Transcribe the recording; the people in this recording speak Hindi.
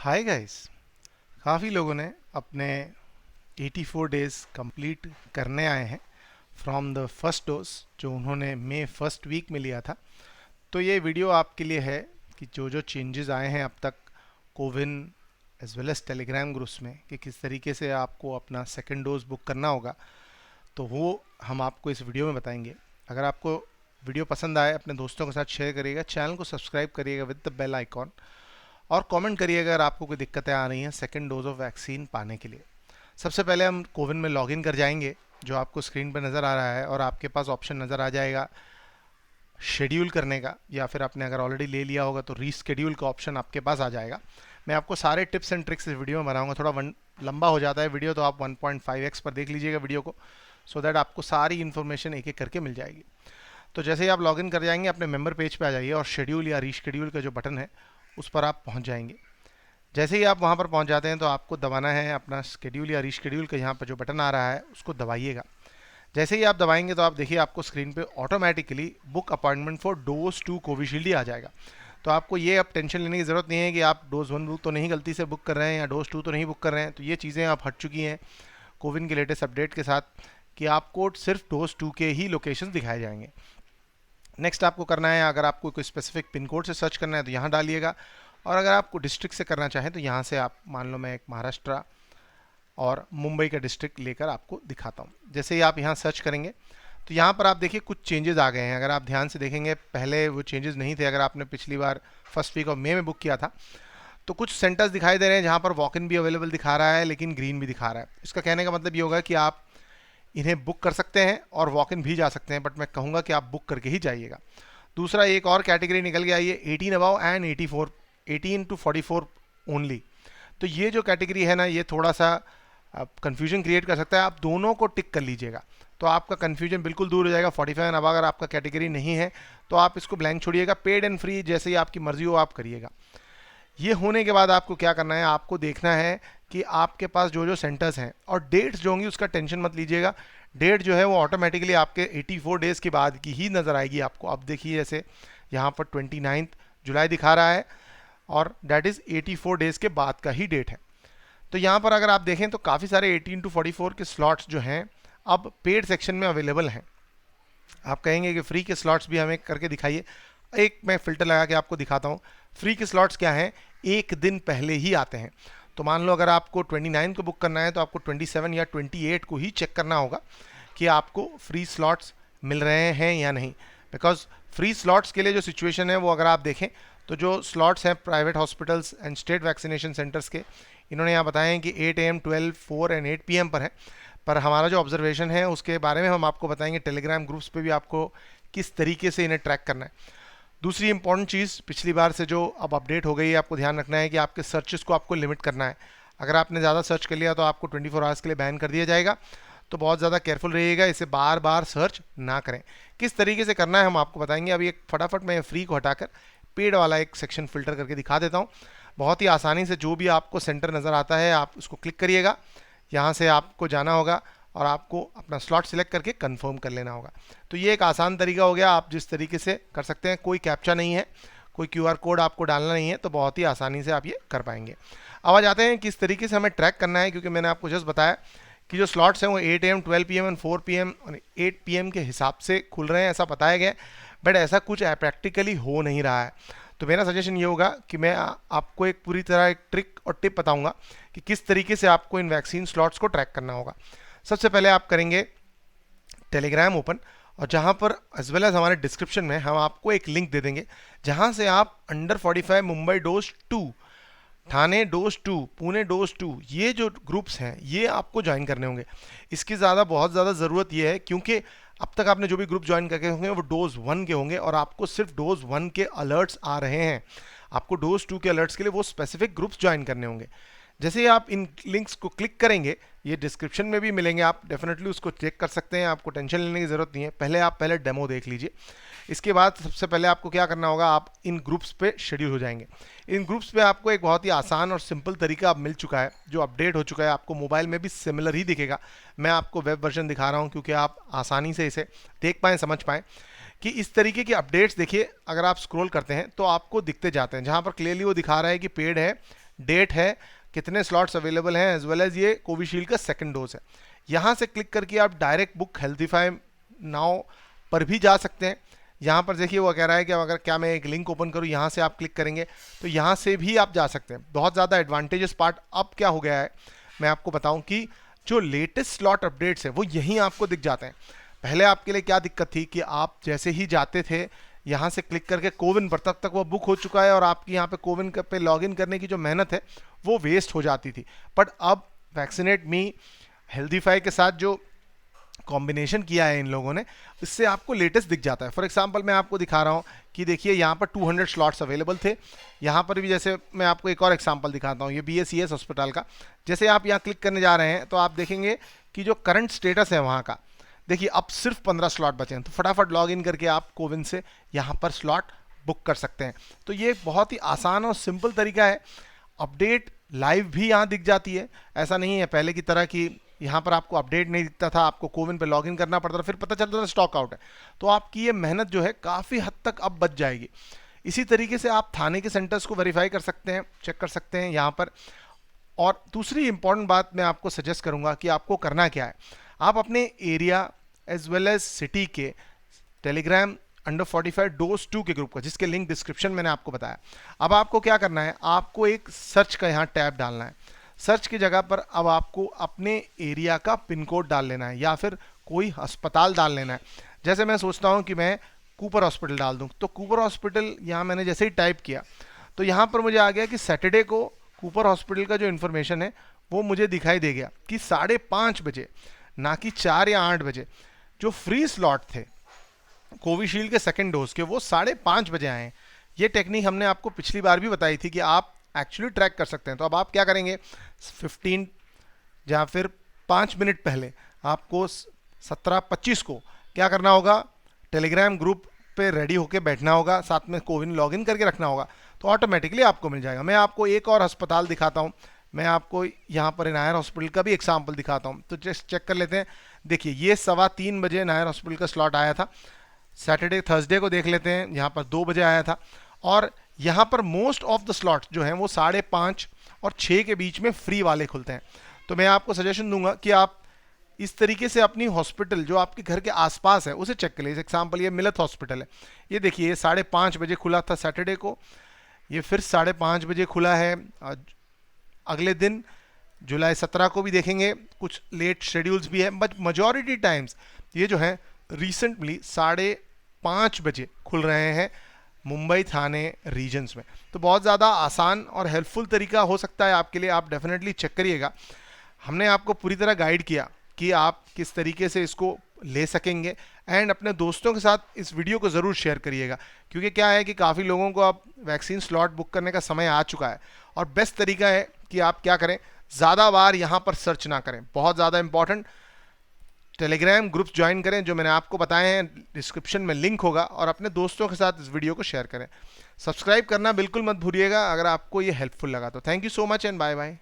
Hi guys. काफ़ी लोगों ने अपने 84 डेज़ कंप्लीट करने आए हैं फ्रॉम द फर्स्ट डोज जो उन्होंने मई फर्स्ट वीक में लिया था। तो ये वीडियो आपके लिए है कि जो जो चेंजेस आए हैं अब तक CoWIN as well as Telegram groups में, कि किस तरीके से आपको अपना सेकेंड डोज बुक करना होगा, तो वो हम आपको इस वीडियो में बताएंगे। अगर आपको वीडियो पसंद आए अपने दोस्तों के साथ शेयर करिएगा, चैनल को सब्सक्राइब करिएगा विद द बेल आइकॉन, और कमेंट करिएगा अगर आपको कोई दिक्कतें आ रही हैं सेकेंड डोज ऑफ वैक्सीन पाने के लिए। सबसे पहले हम कोविन में लॉगिन कर जाएंगे, जो आपको स्क्रीन पर नज़र आ रहा है, और आपके पास ऑप्शन नज़र आ जाएगा शेड्यूल करने का, या फिर आपने अगर ऑलरेडी ले लिया होगा तो रीस्केड्यूल का ऑप्शन आपके पास आ जाएगा। मैं आपको सारे टिप्स एंड ट्रिक्स इस वीडियो में बनाऊंगा। थोड़ा लंबा हो जाता है वीडियो, तो आप 1.5x पर देख लीजिएगा वीडियो को, सो दैट आपको सारी इन्फॉर्मेशन एक एक करके मिल जाएगी। तो जैसे ही आप लॉगिन कर जाएंगे अपने मेंबर पेज पे आ जाइए, और शेड्यूल या रीशेड्यूल का जो बटन है उस पर आप पहुंच जाएंगे। जैसे ही आप वहां पर पहुंच जाते हैं तो आपको दबाना है अपना शेड्यूल या रीशेड्यूल का, यहाँ पर जो बटन आ रहा है उसको दबाइएगा। जैसे ही आप दबाएंगे तो आप देखिए आपको स्क्रीन पे automatically book appointment for dose 2 Covishield ही आ जाएगा। तो आपको ये अब टेंशन लेने की ज़रूरत नहीं है कि आप डोज 1 बुक तो नहीं गलती से बुक कर रहे हैं या डोज 2 तो नहीं बुक कर रहे हैं। तो ये चीज़ें आप हट चुकी हैं कोविन के लेटेस्ट अपडेट के साथ, कि आपको सिर्फ डोज 2 के ही लोकेशन दिखाए जाएंगे। नेक्स्ट आपको करना है, अगर आपको कोई स्पेसिफिक पिन कोड से सर्च करना है तो यहाँ डालिएगा, और अगर आपको डिस्ट्रिक्ट से करना चाहें तो यहाँ से आप मान लो मैं एक महाराष्ट्र और मुंबई का डिस्ट्रिक्ट लेकर आपको दिखाता हूँ। जैसे ही आप यहाँ सर्च करेंगे तो यहाँ पर आप देखिए कुछ चेंजेस आ गए हैं। अगर आप ध्यान से देखेंगे पहले वो चेंजेस नहीं थे। अगर आपने पिछली बार फर्स्ट वीक ऑफ मई में बुक किया था तो कुछ सेंटर्स दिखाई दे रहे हैं जहाँ पर वॉक इन भी अवेलेबल दिखा रहा है लेकिन ग्रीन भी दिखा रहा है। इसका कहने का मतलब ये होगा कि आप इन्हें बुक कर सकते हैं और वॉक इन भी जा सकते हैं, बट मैं कहूँगा कि आप बुक करके ही जाइएगा। दूसरा एक और कैटेगरी निकल गया, ये 18 अबव एंड 84, 18 टू 44 ओनली। तो ये जो कैटेगरी है ना, ये थोड़ा सा कंफ्यूजन क्रिएट कर सकता है। आप दोनों को टिक कर लीजिएगा तो आपका कंफ्यूजन बिल्कुल दूर हो जाएगा। 45 एंड अबव अगर आपका कैटेगरी नहीं है तो आप इसको ब्लैंक छोड़िएगा। पेड एंड फ्री जैसे ही आपकी मर्जी हो आप करिएगा। ये होने के बाद आपको क्या करना है, आपको देखना है कि आपके पास जो जो सेंटर्स हैं और डेट्स जो होंगी उसका टेंशन मत लीजिएगा। डेट जो है वो ऑटोमेटिकली आपके 84 डेज़ के बाद की ही नज़र आएगी आपको। अब देखिए जैसे यहाँ पर 29 जुलाई दिखा रहा है और डैट इज़ 84 डेज़ के बाद का ही डेट है। तो यहाँ पर अगर आप देखें तो काफ़ी सारे 18 टू 44 के स्लॉट्स जो हैं अब पेड सेक्शन में अवेलेबल हैं। आप कहेंगे कि फ्री के स्लॉट्स भी हमें करके दिखाइए। एक मैं फ़िल्टर लगा के आपको दिखाता हूँ। फ्री के स्लॉट्स क्या हैं, एक दिन पहले ही आते हैं। तो मान लो अगर आपको 29 को बुक करना है तो आपको 27 या 28 को ही चेक करना होगा कि आपको फ्री स्लॉट्स मिल रहे हैं या नहीं। बिकॉज फ्री स्लॉट्स के लिए जो सिचुएशन है वो अगर आप देखें तो जो स्लॉट्स हैं private hospitals and state vaccination centres के, इन्होंने यहाँ बताया है कि 8 AM, 12, 4 एंड 8 PM पर है। पर हमारा जो ऑब्जर्वेशन है उसके बारे में हम आपको बताएंगे टेलीग्राम ग्रुप्स पे भी आपको किस तरीके से इन्हें ट्रैक करना है। दूसरी इंपॉर्टेंट चीज़ पिछली बार से जो अब अपडेट हो गई है, आपको ध्यान रखना है कि आपके सर्चेस को आपको लिमिट करना है। अगर आपने ज़्यादा सर्च कर लिया तो आपको 24 आवर्स के लिए बैन कर दिया जाएगा। तो बहुत ज़्यादा केयरफुल रहिएगा, इसे बार बार सर्च ना करें। किस तरीके से करना है हम आपको बताएंगे। अभी एक फटाफट मैं फ्री को हटाकर पेड वाला एक सेक्शन फिल्टर करके दिखा देता हूँ। बहुत ही आसानी से जो भी आपको सेंटर नज़र आता है आप उसको क्लिक करिएगा। यहाँ से आपको जाना होगा और आपको अपना स्लॉट सिलेक्ट करके कंफर्म कर लेना होगा। तो ये एक आसान तरीका हो गया, आप जिस तरीके से कर सकते हैं। कोई कैप्चा नहीं है, कोई QR कोड आपको डालना नहीं है, तो बहुत ही आसानी से आप ये कर पाएंगे। अब आ जाते हैं किस तरीके से हमें ट्रैक करना है, क्योंकि मैंने आपको जस्ट बताया कि जो स्लॉट्स हैं वो 8 AM, 12 PM एंड 4 PM और 8 PM के हिसाब से खुल रहे हैं, ऐसा बताया गया। बट ऐसा कुछ प्रैक्टिकली हो नहीं रहा है। तो मेरा सजेशन ये होगा कि मैं आपको एक पूरी तरह एक ट्रिक और टिप बताऊंगा कि किस तरीके से आपको इन वैक्सीन स्लॉट्स को ट्रैक करना होगा। सबसे पहले आप करेंगे टेलीग्राम ओपन, और जहां पर एज वेल एज हमारे डिस्क्रिप्शन में हम आपको एक लिंक दे देंगे जहां से आप under 45 Mumbai dose 2, Thane dose 2, Pune dose 2, ये जो ग्रुप्स हैं ये आपको ज्वाइन करने होंगे। इसकी बहुत ज़्यादा ज़रूरत ये है क्योंकि अब तक आपने जो भी ग्रुप ज्वाइन करके होंगे वो डोज 1 के होंगे और आपको सिर्फ डोज 1 के अलर्ट्स आ रहे हैं। आपको डोज 2 के अलर्ट्स के लिए वो स्पेसिफिक ग्रुप्स ज्वाइन करने होंगे। जैसे ही आप इन लिंक्स को क्लिक करेंगे, ये डिस्क्रिप्शन में भी मिलेंगे, आप डेफिनेटली उसको चेक कर सकते हैं। आपको टेंशन लेने की ज़रूरत नहीं है। पहले डेमो देख लीजिए। इसके बाद सबसे पहले आपको क्या करना होगा, आप इन ग्रुप्स पे शेड्यूल हो जाएंगे। इन ग्रुप्स पे आपको एक बहुत ही आसान और सिंपल तरीका अब मिल चुका है जो अपडेट हो चुका है। आपको मोबाइल में भी सिमिलर ही दिखेगा। मैं आपको वेब वर्जन दिखा रहा हूँ क्योंकि आप आसानी से इसे देख पाएँ, समझ पाएँ कि इस तरीके की अपडेट्स देखिए अगर आप स्क्रॉल करते हैं तो आपको दिखते जाते हैं। जहाँ पर क्लियरली वो दिखा रहा है कि पेड है डेट है, कितने स्लॉट्स अवेलेबल हैं, एज वेल एज ये कोविशील्ड का सेकंड डोज है। यहाँ से क्लिक करके आप डायरेक्ट बुक हेल्थीफाई नाउ पर भी जा सकते हैं। यहाँ पर देखिए वो कह रहा है कि अगर क्या मैं एक लिंक ओपन करूँ, यहाँ से आप क्लिक करेंगे तो यहाँ से भी आप जा सकते हैं। बहुत ज़्यादा एडवांटेजेस पार्ट अब क्या हो गया है मैं आपको बताऊँ कि जो लेटेस्ट स्लॉट अपडेट्स है वो यहीं आपको दिख जाते हैं। पहले आपके लिए क्या दिक्कत थी कि आप जैसे ही जाते थे यहाँ से क्लिक करके कोविन पर, तब तक वो बुक हो चुका है और आपकी यहाँ पे कोविन पे लॉगिन करने की जो मेहनत है वो वेस्ट हो जाती थी। बट अब वैक्सीनेट मी हेल्थीफाई के साथ जो कॉम्बिनेशन किया है इन लोगों ने, इससे आपको लेटेस्ट दिख जाता है। फॉर एग्जांपल मैं आपको दिखा रहा हूँ कि देखिए यहाँ पर 200 स्लॉट्स अवेलेबल थे। यहाँ पर भी जैसे मैं आपको एक और एग्जांपल दिखाता हूँ, ये BACS हॉस्पिटल का। जैसे आप यहाँ क्लिक करने जा रहे हैं तो आप देखेंगे कि जो करंट स्टेटस है वहाँ का, देखिए अब सिर्फ 15 स्लॉट बचे हैं। तो फटाफट लॉग इन करके आप कोविन से यहाँ पर स्लॉट बुक कर सकते हैं। तो ये बहुत ही आसान और सिंपल तरीका है। अपडेट लाइव भी यहाँ दिख जाती है, ऐसा नहीं है पहले की तरह कि यहाँ पर आपको अपडेट नहीं दिखता था, आपको कोविन पे लॉगिन करना पड़ता था, फिर पता चलता था स्टॉक आउट है। तो आपकी ये मेहनत जो है काफ़ी हद तक अब बच जाएगी। इसी तरीके से आप थाने के सेंटर्स को वेरीफाई कर सकते हैं, चेक कर सकते हैं यहाँ पर। और दूसरी इंपॉर्टेंट बात मैं आपको सजेस्ट करूँगा कि आपको करना क्या है, आप अपने area as well as city के टेलीग्राम अंडर 45 डोज 2 के ग्रुप का, जिसके लिंक डिस्क्रिप्शन मैंने आपको बताया। अब आपको क्या करना है, आपको एक सर्च का यहाँ टैब डालना है। सर्च की जगह पर अब आपको अपने एरिया का पिन कोड डाल लेना है या फिर कोई अस्पताल डाल लेना है। जैसे मैं सोचता हूँ कि मैं कूपर हॉस्पिटल डाल दूँ, तो कूपर हॉस्पिटल यहाँ मैंने जैसे ही टाइप किया तो यहाँ पर मुझे आ गया कि सैटरडे को कूपर हॉस्पिटल का जो इन्फॉर्मेशन है वो मुझे दिखाई दे गया कि 5:30 बजे, ना कि 4 या 8 बजे, जो फ्री स्लॉट थे कोविशील्ड के सेकेंड डोज के वो 5:30 बजे आए हैं। ये टेक्निक हमने आपको पिछली बार भी बताई थी कि आप एक्चुअली ट्रैक कर सकते हैं। तो अब आप क्या करेंगे, 15 या फिर 5 मिनट पहले आपको 17:25 को क्या करना होगा, टेलीग्राम ग्रुप पे रेडी होके बैठना होगा, साथ में कोविन लॉगिन करके रखना होगा, तो ऑटोमेटिकली आपको मिल जाएगा। मैं आपको एक और अस्पताल दिखाता हूँ, मैं आपको यहाँ पर नायर हॉस्पिटल का भी एग्जाम्पल दिखाता हूँ। तो जस्ट चेक कर लेते हैं। देखिए ये 3:15 बजे नायर हॉस्पिटल का स्लॉट आया था। सैटरडे थर्सडे को देख लेते हैं, यहाँ पर 2 बजे आया था। और यहाँ पर मोस्ट ऑफ द स्लॉट्स जो हैं वो 5:30 और 6 के बीच में फ्री वाले खुलते हैं। तो मैं आपको सजेशन दूंगा कि आप इस तरीके से अपनी हॉस्पिटल जो आपके घर के आसपास है उसे चेक कर लीजिए। एग्जाम्पल ये मिलत हॉस्पिटल है, ये देखिए 5:30 बजे खुला था सैटरडे को, ये फिर 5:30 बजे खुला है। अगले दिन जुलाई 17 को भी देखेंगे, कुछ लेट शेड्यूल्स भी है, बट मेजॉरिटी टाइम्स ये जो है रिसेंटली 5:30 बजे खुल रहे हैं मुंबई थाने रीजन्स में। तो बहुत ज़्यादा आसान और हेल्पफुल तरीका हो सकता है आपके लिए, आप डेफिनेटली चेक करिएगा। हमने आपको पूरी तरह गाइड किया कि आप किस तरीके से इसको ले सकेंगे, एंड अपने दोस्तों के साथ इस वीडियो को ज़रूर शेयर करिएगा, क्योंकि क्या है कि काफ़ी लोगों को अब वैक्सीन स्लॉट बुक करने का समय आ चुका है। और बेस्ट तरीका है कि आप क्या करें, ज़्यादा बार यहाँ पर सर्च ना करें। बहुत ज़्यादा इंपॉर्टेंट, टेलीग्राम ग्रुप्स ज्वाइन करें जो मैंने आपको बताए हैं, डिस्क्रिप्शन में लिंक होगा, और अपने दोस्तों के साथ इस वीडियो को शेयर करें। सब्सक्राइब करना बिल्कुल मत भूलिएगा अगर आपको ये हेल्पफुल लगा तो। Thank you so much and bye bye.